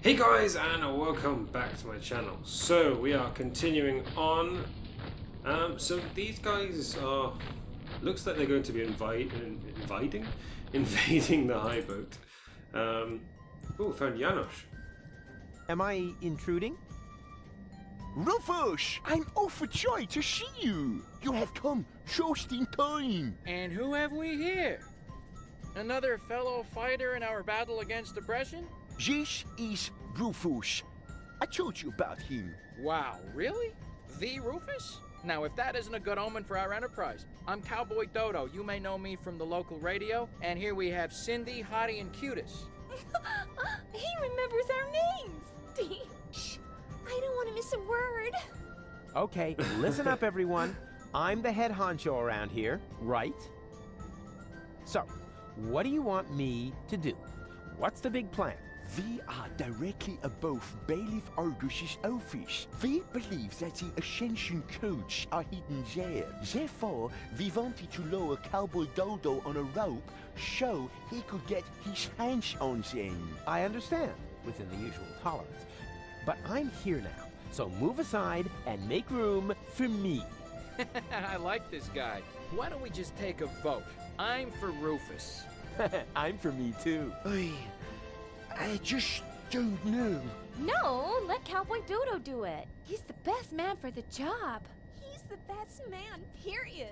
Hey guys, and welcome back to my channel. So we are continuing on. So these guys are, looks like they're going to be invading the high boat. Oh, found Janosch. Am I intruding? Rufus, I'm overjoyed to see you. You have come just in time. And who have we here? Another fellow fighter in our battle against oppression? This is Rufus. I told you about him. Wow, really? The Rufus? Now, if that isn't a good omen for our enterprise. I'm Cowboy Dodo. You may know me from the local radio. And here we have Cindy, Hottie, and Cutis. He remembers our names! Shh! I don't want to miss a word. Okay, listen up everyone. I'm the head honcho around here, right? So, what do you want me to do? What's the big plan? We are directly above Bailiff Argus's office. We believe that the Ascension codes are hidden there. Therefore, we wanted to lower Cowboy Dodo on a rope so he could get his hands on them. I understand, within the usual tolerance. But I'm here now, so move aside and make room for me. I like this guy. Why don't we just take a vote? I'm for Rufus. I'm for me too. I just don't know. No, let Cowboy Dodo do it. He's the best man for the job. He's the best man, period.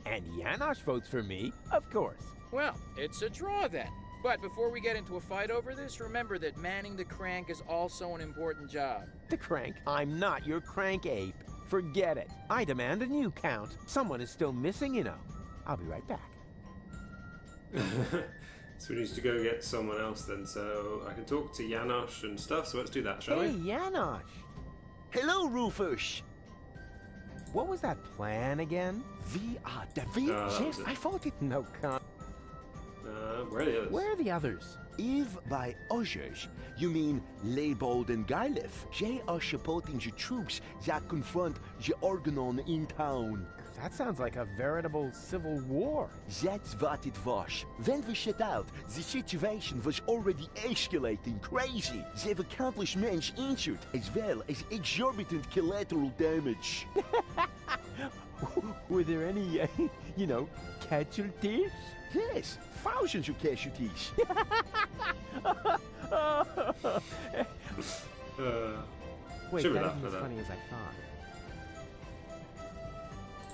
And Janosch votes for me, of course. Well, it's a draw then. But before we get into a fight over this, remember that manning the crank is also an important job. The crank? I'm not your crank ape. Forget it. I demand a new count. Someone is still missing, you know. I'll be right back. So we need to go get someone else then, so I can talk to Janosch and stuff, so let's do that, shall Hey, we? Janosch! Hello, Rufus. What was that plan again? We are the Yes, I thought it. No con. Where are the others? Where are the others? If by others, you mean Leibold and Gailef, they are supporting the troops that confront the Organon in town. That sounds like a veritable civil war. That's what it was. When we set out, the situation was already escalating crazy. There were countless men injured, as well as exorbitant collateral damage. Were there any, casualties? Yes, thousands of casualties. Wait, should be that laughing isn't at as that. funny as I thought.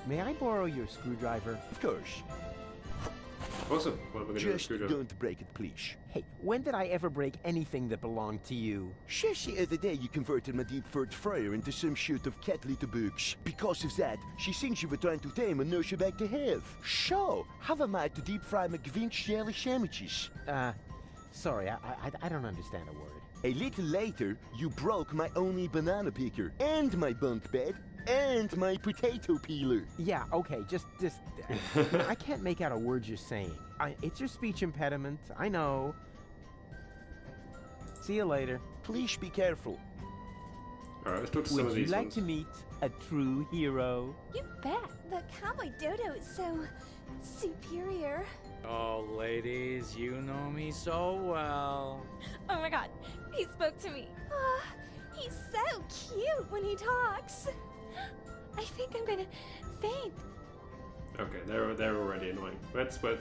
May I borrow your screwdriver? Of course. Awesome. What are we going to do? Just Screwdriver? don't break it, please. Hey, when did I ever break anything that belonged to you? Just the other day you converted my deep third fryer into some sort of cat litter box. Because of that, she thinks you were trying to tame and nurse her back to health. So, how am I to deep fry my Gvinch jelly sandwiches? Sorry, I don't understand a word. A little later, you broke my only banana picker, and my bunk bed, and my potato peeler. Yeah, okay, just I can't make out a word you're saying. It's your speech impediment, I know. See you later. Please be careful. Alright, let's talk to some of Would you these like ones. to meet a true hero? You bet. The Cowboy Dodo is so superior. Oh, ladies, you know me so well. Oh my god, he spoke to me. He's so cute when he talks. I think I'm gonna faint. Okay, they're already annoying. Let's not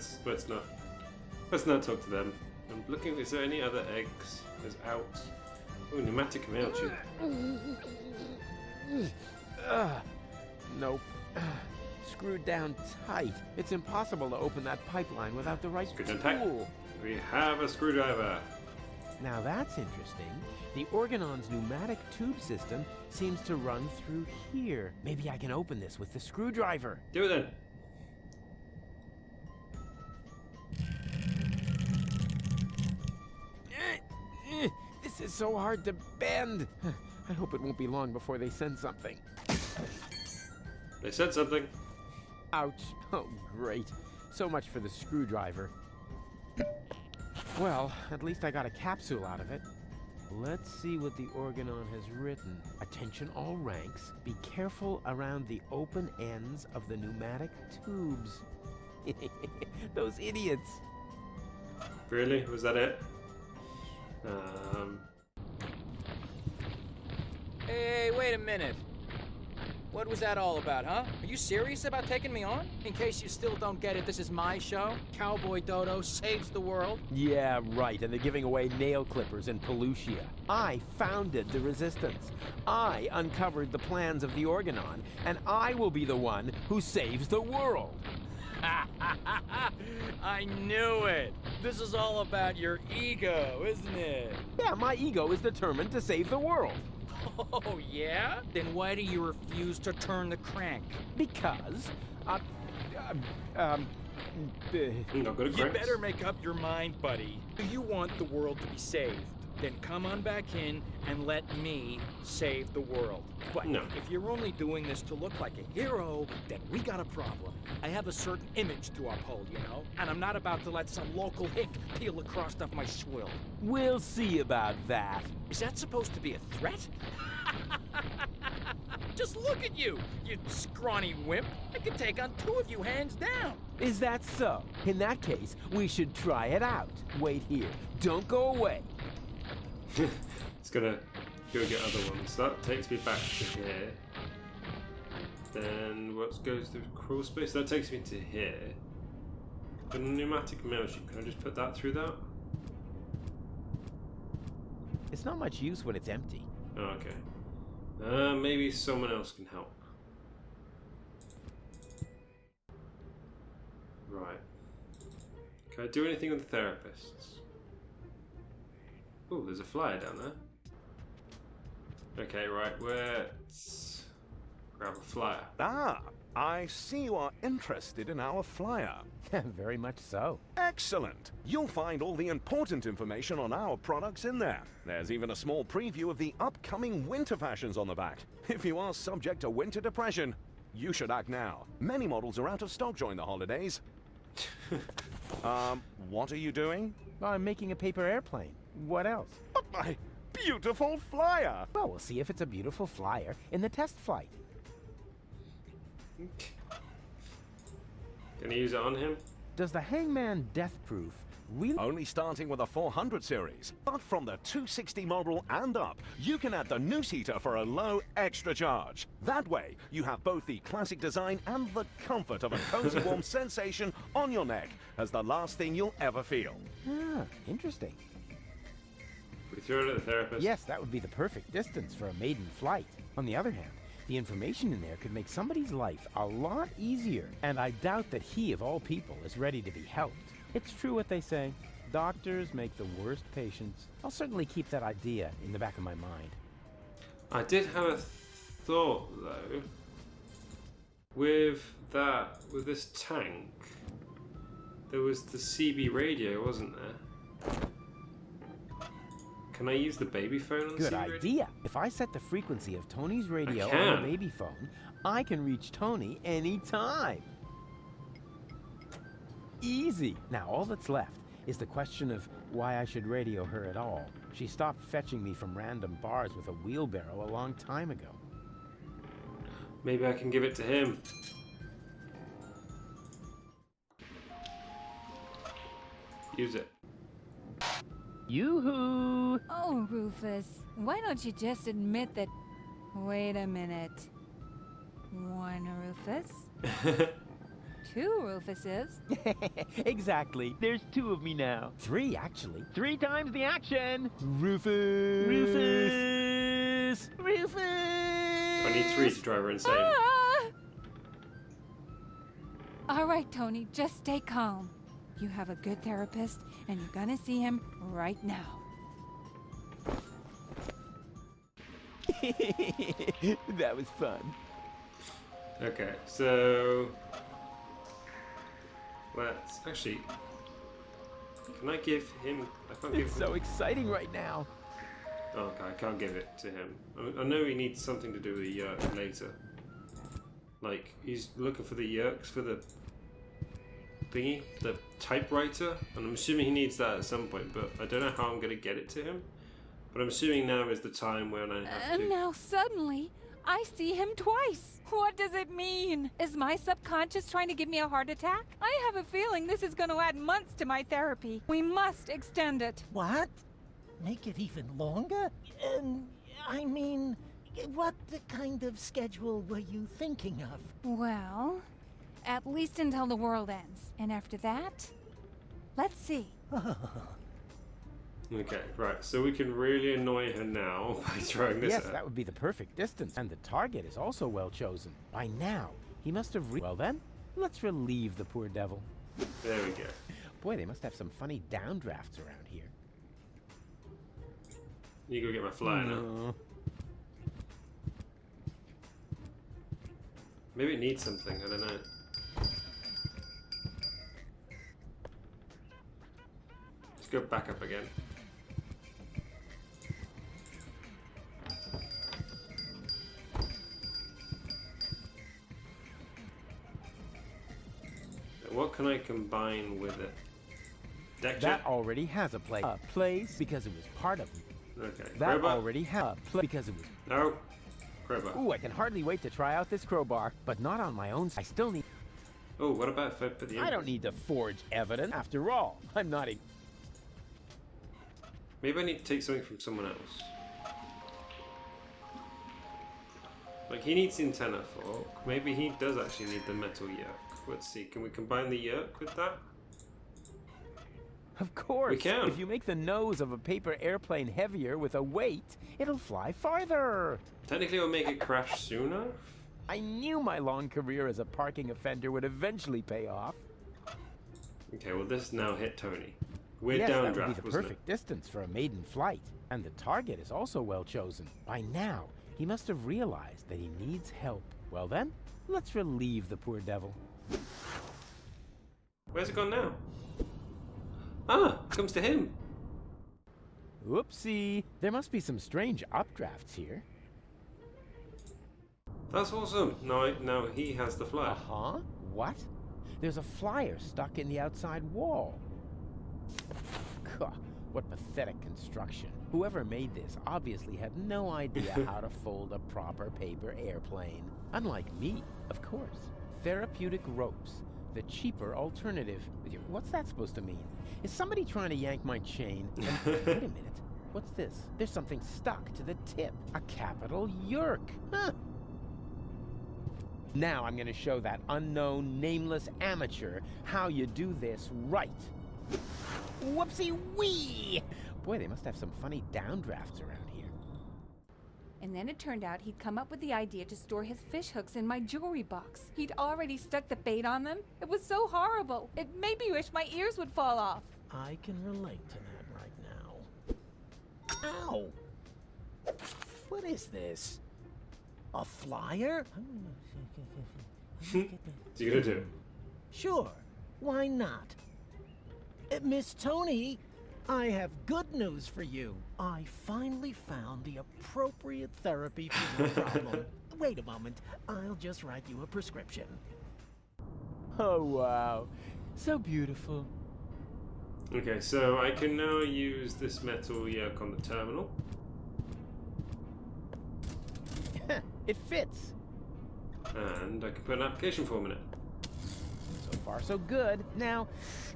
talk to them. I'm looking. Is there any other eggs? There's out. Oh, pneumatic mail tube. Nope. Screwed down tight. It's impossible to open that pipeline without the right Screwed down tight. tool. We have a screwdriver. Now that's interesting. The Organon's pneumatic tube system seems to run through here. Maybe I can open this with the screwdriver. Do it then. This is so hard to bend. I hope it won't be long before they send something. They said something. Ouch. Oh, great. So much for the screwdriver. Well, at least I got a capsule out of it. Let's see what the Organon has written. Attention all ranks. Be careful around the open ends of the pneumatic tubes. Those idiots. Really? Was that it? Hey, wait a minute. What was that all about, huh? Are you serious about taking me on? In case you still don't get it, this is my show. Cowboy Dodo saves the world. Yeah, right, and they're giving away nail clippers in Pelusia. I founded the Resistance. I uncovered the plans of the Organon, and I will be the one who saves the world. I knew it. This is all about your ego, isn't it? Yeah, my ego is determined to save the world. Oh, yeah? Then why do you refuse to turn the crank? Because, Not good at You cranks. better make up your mind, buddy. Do you want the world to be saved? Then come on back in and let me save the world. But No. if you're only doing this to look like a hero, then we got a problem. I have a certain image to uphold, you know? And I'm not about to let some local hick peel the crust off my swill. we'll see about that. Is that supposed to be a threat? Just look at you, you scrawny wimp. I could take on 2 of you hands down. Is that so? In that case, we should try it out. Wait here. Don't go away. It's gonna go get other ones. That takes me back to here. Then what goes through crawl space? That takes me to here. The pneumatic mail sheet. Can I just put that through that? It's not much use when it's empty. Oh, okay. Maybe someone else can help. Right. Can I do anything with the therapists? Oh, there's a flyer down there. Okay, right, let's grab a flyer. Ah, I see you are interested in our flyer. Very much so. Excellent! You'll find all the important information on our products in there. There's even a small preview of the upcoming winter fashions on the back. If you are subject to winter depression, you should act now. Many models are out of stock during the holidays. What are you doing? Well, I'm making a paper airplane. What else? But my beautiful flyer! Well, we'll see if it's a beautiful flyer in the test flight. Can I use it on him? Does the Hangman Death Proof really... Only starting with a 400 series. But from the 260 model and up, you can add the noose heater for a low extra charge. That way, you have both the classic design and the comfort of a cozy warm sensation on your neck as the last thing you'll ever feel. Ah, interesting. We throw it at the therapist. Yes, that would be the perfect distance for a maiden flight. On the other hand, the information in there could make somebody's life a lot easier. And I doubt that he, of all people, is ready to be helped. It's true what they say. Doctors make the worst patients. I'll certainly keep that idea in the back of my mind. I did have a thought though. With this tank, there was the CB radio, wasn't there? Can I use the baby phone on the Good CB radio? idea. If I set the frequency of Tony's radio can. on the baby phone, I can reach Tony anytime. Easy. Now, all that's left is the question of why I should radio her at all. She stopped fetching me from random bars with a wheelbarrow a long time ago. Maybe I can give it to him. Use it. Yoo-hoo! Oh, Rufus, why don't you just admit that... Wait a minute. 1 Rufus? 2 Rufuses? Exactly. There's 2 of me now. 3, actually. 3 times the action! Rufus! Rufus! Rufus! I need 3 to drive her insane. Ah! All right, Tony, just stay calm. You have a good therapist, and you're gonna see him right now. That was fun. Okay, so let's actually. Can I give him? I can't give It's him. so exciting right now. Oh, okay, I can't give it to him. I know he needs something to do with the yerk later. Like he's looking for the yerks for the thingy, the typewriter, and I'm assuming he needs that at some point. But I don't know how I'm gonna get it to him. But I'm assuming now is the time when I have And to. now suddenly, I see him twice. What does it mean? Is my subconscious trying to give me a heart attack? I have a feeling this is going to add months to my therapy. We must extend it. What? Make it even longer? I mean, What kind of schedule were you thinking of? Well, at least until the world ends. And after that, let's see. Okay, right. So we can really annoy her now by throwing this Yes, at her. that would be the perfect distance. And the target is also well chosen. By now, he must have Well then, let's relieve the poor devil. There we go. Boy, they must have some funny downdrafts around here. You go get my flyer now. Maybe it needs something, I don't know. Let's go back up again. What can I combine with it? Deck That jet? already has a place because it was part of it. Okay. That Crowbar? already has a place because it was. No. Crowbar. Ooh, I can hardly wait to try out this crowbar, but not on my own. I still need. Oh, what about if I put the I don't need to forge evidence. After all, I'm not a. Maybe I need to take something from someone else. Like, he needs the antenna fork. Maybe he does actually need the metal yoke. Let's see, can we combine the yoke with that? Of course. We can. If you make the nose of a paper airplane heavier with a weight, it'll fly farther. Technically, it'll make it crash sooner. I knew my long career as a parking offender would eventually pay off. Okay, well, this now hit Tony. We're Yes, that would downdraft, be the wasn't perfect distance for a maiden flight. And the target is also well chosen. By now, he must have realized that he needs help. Well then, let's relieve the poor devil. it? Where's it gone now? Ah, it comes to him. Whoopsie. There must be some strange updrafts here. That's awesome. Now he has the flyer. Uh-huh. What? There's a flyer stuck in the outside wall. Gah, what pathetic construction. Whoever made this obviously had no idea how to fold a proper paper airplane. Unlike me, of course. Therapeutic ropes. The cheaper alternative. What's that supposed to mean? Is somebody trying to yank my chain? And wait a minute. What's this? There's something stuck to the tip. A capital yerk. Huh. Now I'm going to show that unknown, nameless amateur how you do this right. Whoopsie-wee! Boy, they must have some funny downdrafts around here. And then it turned out he'd come up with the idea to store his fish hooks in my jewelry box. He'd already stuck the bait on them. It was so horrible. It made me wish my ears would fall off. I can relate to that right now. Ow! What is this? A flyer? What's he gonna do? Sure, why not? Miss Tony, I have good news for you. I finally found the appropriate therapy for your problem. Wait a moment, I'll just write you a prescription. Oh, wow. So beautiful. Okay, so I can now use this metal yoke on the terminal. It fits. And I can put an application form in it. So far, so good. Now,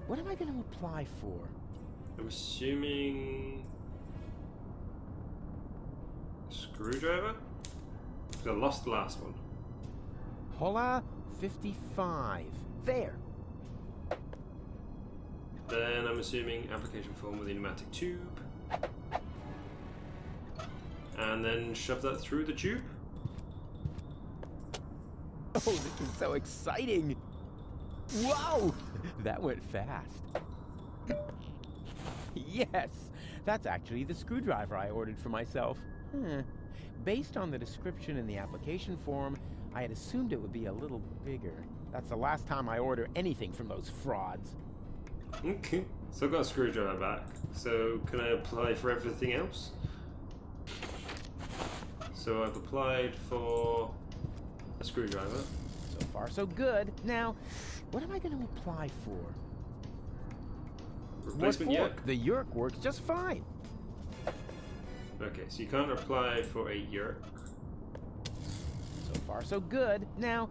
what am I going to apply for? I'm assuming... screwdriver? Because I lost the last one. Hola 55. There. Then I'm assuming application form with a pneumatic tube. And then shove that through the tube. Oh, this is so exciting. Wow! That went fast. Yes, that's actually the screwdriver I ordered for myself. Based on the description in the application form, I had assumed it would be a little bigger. That's the last time I order anything from those frauds. Okay, so I've got a screwdriver back. So can I apply for everything else? So I've applied for a screwdriver. So far, so good. Now, what am I going to apply for? Replacement What for? yoke? The yerk works just fine. Okay, so you can't apply for a yerk. So far, so good. Now,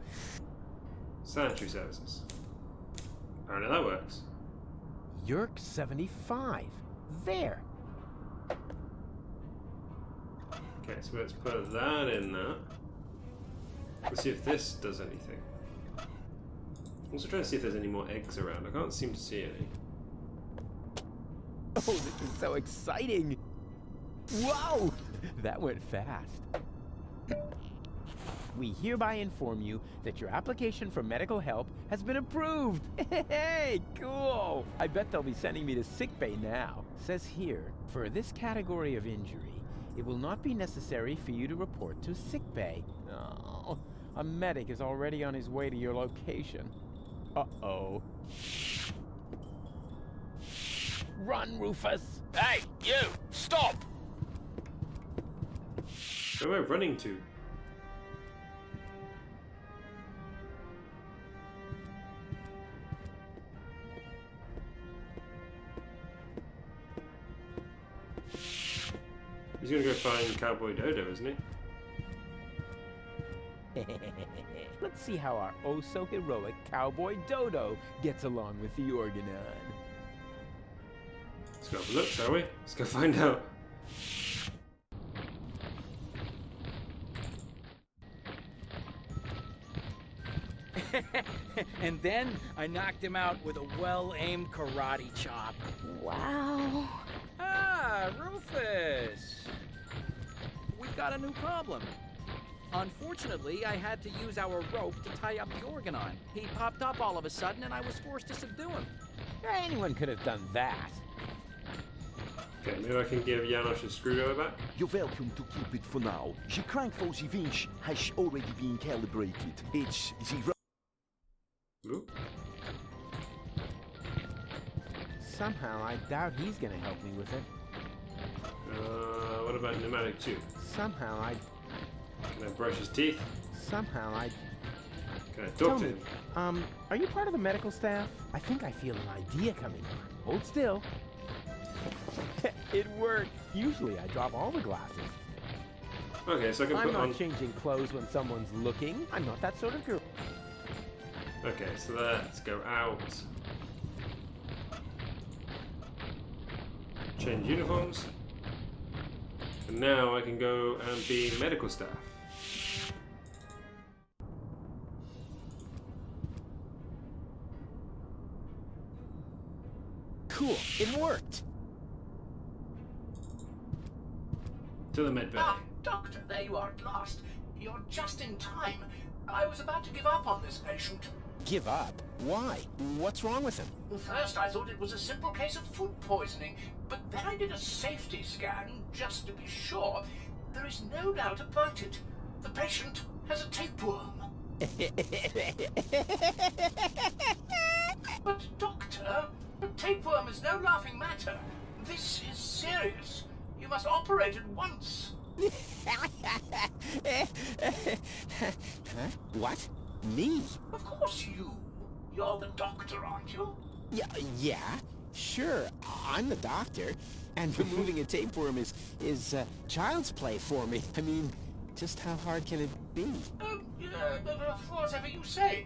Sanitary services. Apparently that works. yerk 75. There. Okay, so let's put that in there. Let's see if this does anything. I'm also trying to see if there's any more eggs around. I can't seem to see any. Oh, this is so exciting! Whoa! That went fast. We hereby inform you that your application for medical help has been approved. Hey, cool! I bet they'll be sending me to sickbay now. Says here, for this category of injury, it will not be necessary for you to report to sickbay. Oh, a medic is already on his way to your location. Uh-oh. Run, Rufus! Hey, you! Stop! Where am I running to? He's gonna go find Cowboy Dodo, isn't he? Let's see how our oh-so-heroic Cowboy Dodo gets along with the Organon. Let's go have a look, shall we? Let's go find out. And then I knocked him out with a well-aimed karate chop. Wow. Ah, Rufus! We've got a new problem. Unfortunately, I had to use our rope to tie up the Organon. He popped up all of a sudden, and I was forced to subdue him. Anyone could have done that. Okay, maybe I can give Janosch a screwdriver back. You're welcome to keep it for now. The crank for the winch has already been calibrated. It's the Ooh. Somehow, I doubt he's gonna help me with it. What about pneumatic tube? Somehow, Can I brush his teeth? Somehow, Can I Tell talk to me, him? are you part of the medical staff? I think I feel an idea coming on. Hold still. It worked. Usually, I drop all the glasses. Okay, so I can I'm put not on... changing clothes when someone's looking. I'm not that sort of girl. Okay, so let's go out. Change uniforms. And now I can go and be medical staff. Cool. It worked. To the med bay. Ah, Doctor, there you are at last. You're just in time. I was about to give up on this patient. Give up? Why? What's wrong with him? First, I thought it was a simple case of food poisoning, but then I did a safety scan just to be sure. There is no doubt about it. The patient has a tapeworm. But, Doctor, a tapeworm is no laughing matter. This is serious. You must operate at once. Huh? What? Me? Of course you. You're the doctor, aren't you? Yeah, sure. I'm the doctor, and removing a tapeworm is child's play for me. I mean, just how hard can it be? Whatever you say.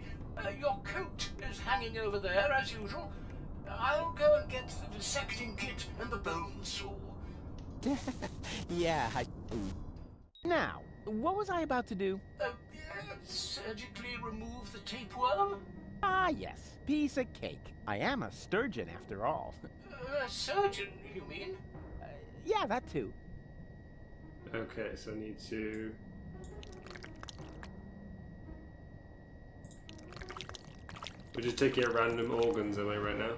Your coat is hanging over there as usual. I'll go and get the dissecting kit and the bone saw. Yeah, Now, what was I about to do? Surgically remove the tapeworm? Ah, yes. Piece of cake. I am a sturgeon, after all. A surgeon, you mean? Yeah, that too. Okay, so I need to... We're just taking out random organs, am I right now?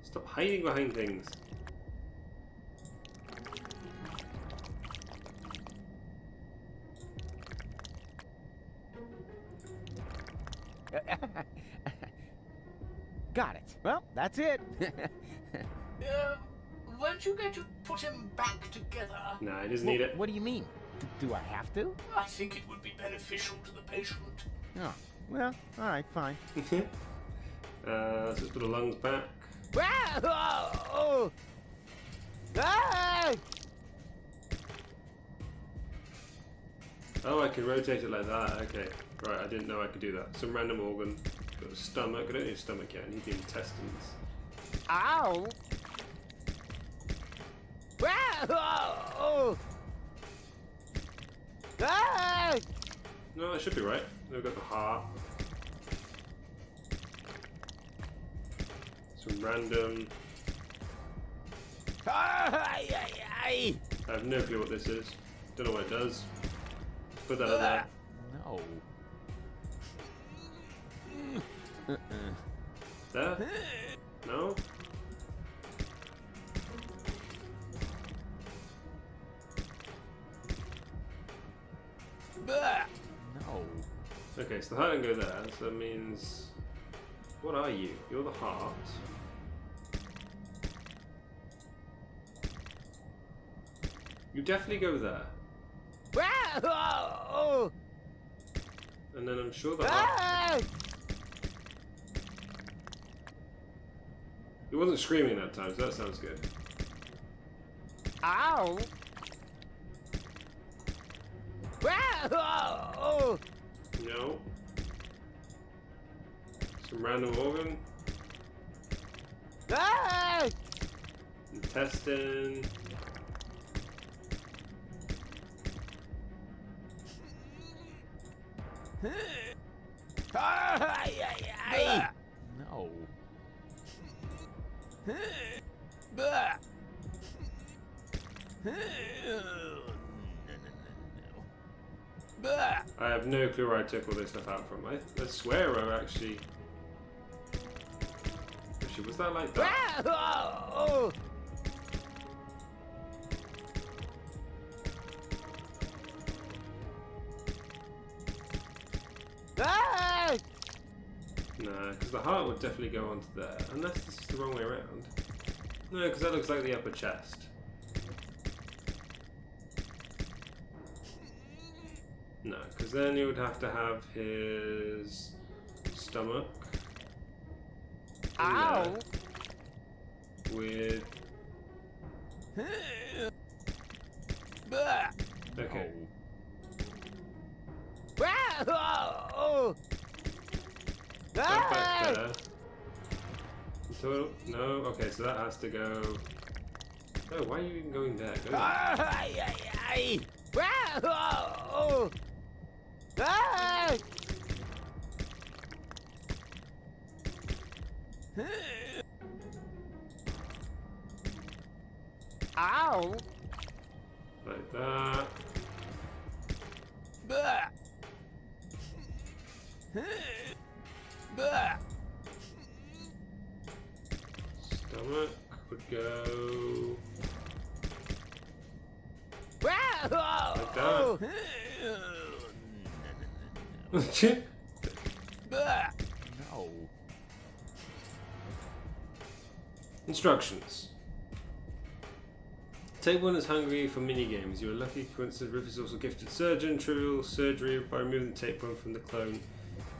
Stop hiding behind things. Got it. Well, that's it. Weren't you going to put him back together? Nah, he doesn't need it. What do you mean? Do I have to? I think it would be beneficial to the patient. Oh, well, all right, fine. Let's just put the lungs back. Oh! Ah! Oh, I can rotate it like that. Okay. Right, I didn't know I could do that. Some random organ. Got a stomach. I don't need a stomach yet. I need the intestines. Ow! Oh! No, that should be right. We've got the heart. Some random... I have no clue what this is. Don't know what it does. Put that on there. No. There? No? No. Okay, so the heart can go there, so that means... What are you? You're the heart. You definitely go there. And then I'm sure the heart... He wasn't screaming that time, so that sounds good. Ow! No. Some random organ. Intestine. No. I have no clue where I took all this stuff out from. I swear I actually... Actually, was that like that? No, because the heart would definitely go onto there. Unless this is the wrong way around. No, because that looks like the upper chest. No, because then you would have to have his stomach. Ow! With... Okay. That back there. Total... No, okay, so that has to go... Oh, why are you even going there? Go Ow! like that. Stomach would go like that. No. Instructions. Take one is hungry for minigames. You are lucky. Coincidence. Rufus is also gifted surgeon. Trivial surgery by removing the tape one from the clone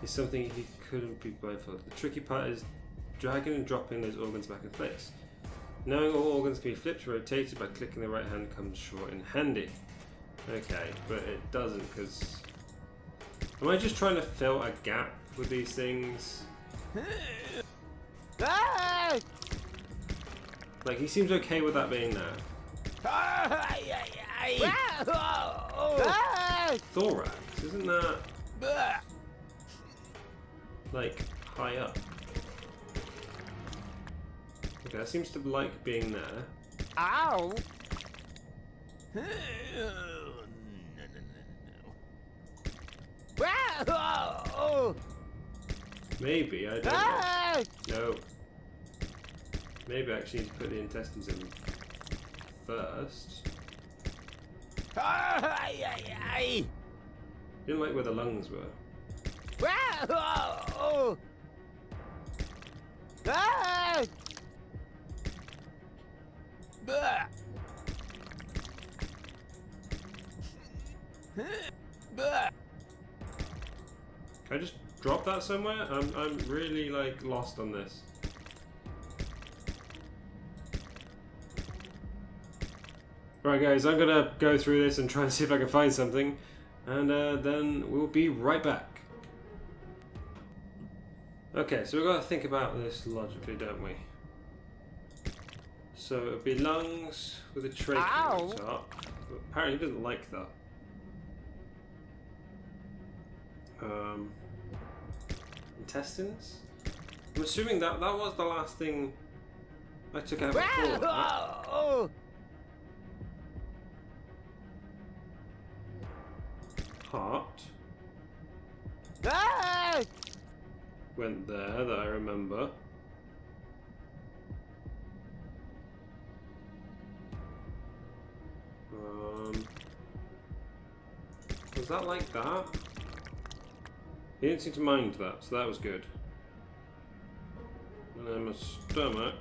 is something he couldn't be blindfolded. The tricky part is dragging and dropping those organs back in place. Knowing all organs can be flipped or rotated by clicking the right hand comes short in handy. Okay, but it doesn't because... Am I just trying to fill a gap with these things? Like, he seems okay with that being there. Thorax, isn't that... like, high up? Okay, that seems to like being there. Ow! Maybe, I don't know. No. Maybe I actually need to put the intestines in first. Didn't like where the lungs were. Can I just drop that somewhere? I'm really like lost on this. Right guys, I'm gonna go through this and try and see if I can find something, and then we'll be right back. Okay, so we've got to think about this logically, don't we? So it would be lungs with a trachea on top. But apparently he doesn't like that. Intestines? I'm assuming that was the last thing I took out before. Oh! Heart. Ah! Went there, that I remember. Was that like that? He didn't seem to mind that, so that was good. And then my stomach.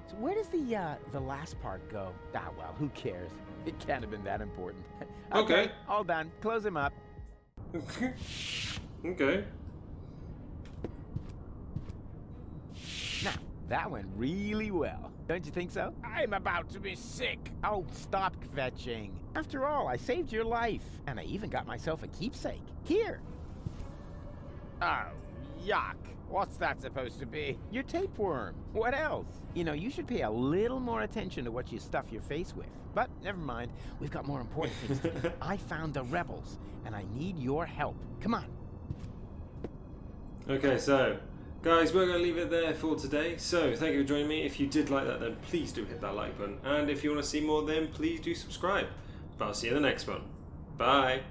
So where does the last part go? Ah, well, who cares? It can't have been that important. Okay. All done. Close him up. Okay. Now, that went really well. Don't you think so? I'm about to be sick. Oh, stop kvetching. After all, I saved your life. And I even got myself a keepsake. Here. Oh, yuck. What's that supposed to be? Your tapeworm. What else? You know, you should pay a little more attention to what you stuff your face with. But never mind. We've got more important things to do. I found the rebels, and I need your help. Come on. Okay, so guys, we're going to leave it there for today. So thank you for joining me. If you did like that, then please do hit that like button. And if you want to see more, then please do subscribe. But I'll see you in the next one. Bye.